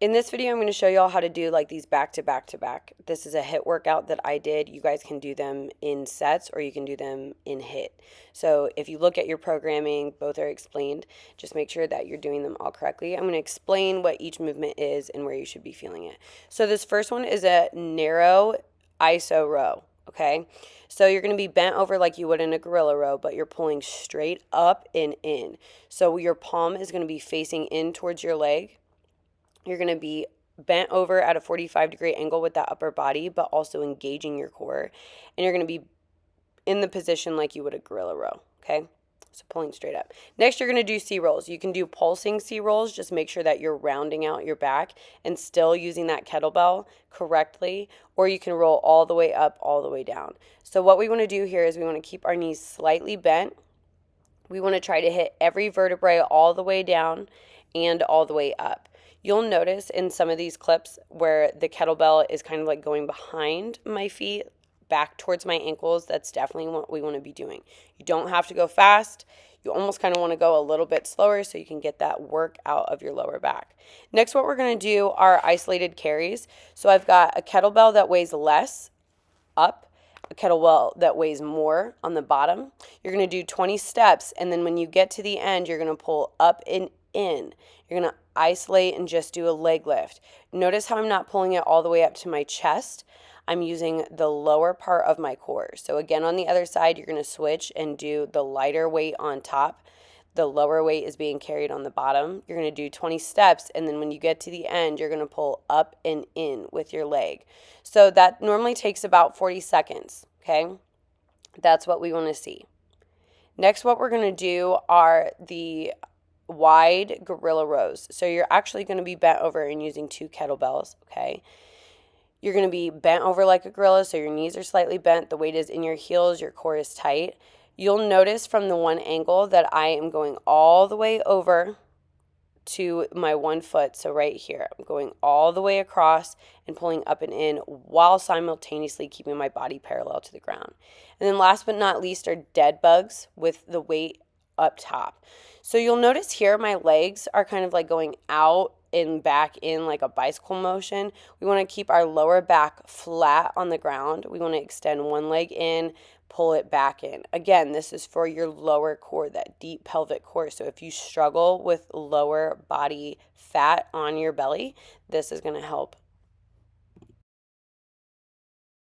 In this video, I'm going to show you all how to do like these back to back to back. This is a HIIT workout that I did. You guys can do them in sets or you can do them in HIIT. So if you look at your programming, both are explained. Just make sure that you're doing them all correctly. I'm going to explain what each movement is and where you should be feeling it. So this first one is a narrow iso row. Okay, so you're going to be bent over like you would in a gorilla row, but you're pulling straight up and in. So your palm is going to be facing in towards your leg. You're going to be bent over at a 45-degree angle with that upper body, but also engaging your core. And you're going to be in the position like you would a gorilla row, okay? So pulling straight up. Next, you're going to do C rolls. You can do pulsing C rolls. Just make sure that you're rounding out your back and still using that kettlebell correctly, or you can roll all the way up, all the way down. So what we want to do here is we want to keep our knees slightly bent. We want to try to hit every vertebrae all the way down and all the way up. You'll notice in some of these clips where the kettlebell is kind of like going behind my feet, back towards my ankles. That's definitely what we want to be doing. You don't have to go fast. You almost kind of want to go a little bit slower so you can get that work out of your lower back. Next, what we're going to do are isolated carries. So I've got a kettlebell that weighs less up, a kettlebell that weighs more on the bottom. You're going to do 20 steps, and then when you get to the end, you're going to pull up and in. You're going to isolate and just do a leg lift. Notice how I'm not pulling it all the way up to my chest. I'm using the lower part of my core. So again, on the other side, you're going to switch and do the lighter weight on top. The lower weight is being carried on the bottom. You're going to do 20 steps, and then when you get to the end, you're going to pull up and in with your leg. So that normally takes about 40 seconds, okay? That's what we want to see. Next, what we're going to do are the wide gorilla rows. So you're actually going to be bent over and using 2 kettlebells, okay? You're going to be bent over like a gorilla, so your knees are slightly bent. The weight is in your heels. Your core is tight. You'll notice from the one angle that I am going all the way over to my one foot. So right here, I'm going all the way across and pulling up and in while simultaneously keeping my body parallel to the ground. And then last but not least are dead bugs with the weight up top. So you'll notice here my legs are kind of like going out and back in like a bicycle motion. We want to keep our lower back flat on the ground. We want to extend one leg in, pull it back in. Again, this is for your lower core, that deep pelvic core. So if you struggle with lower body fat on your belly, this is going to help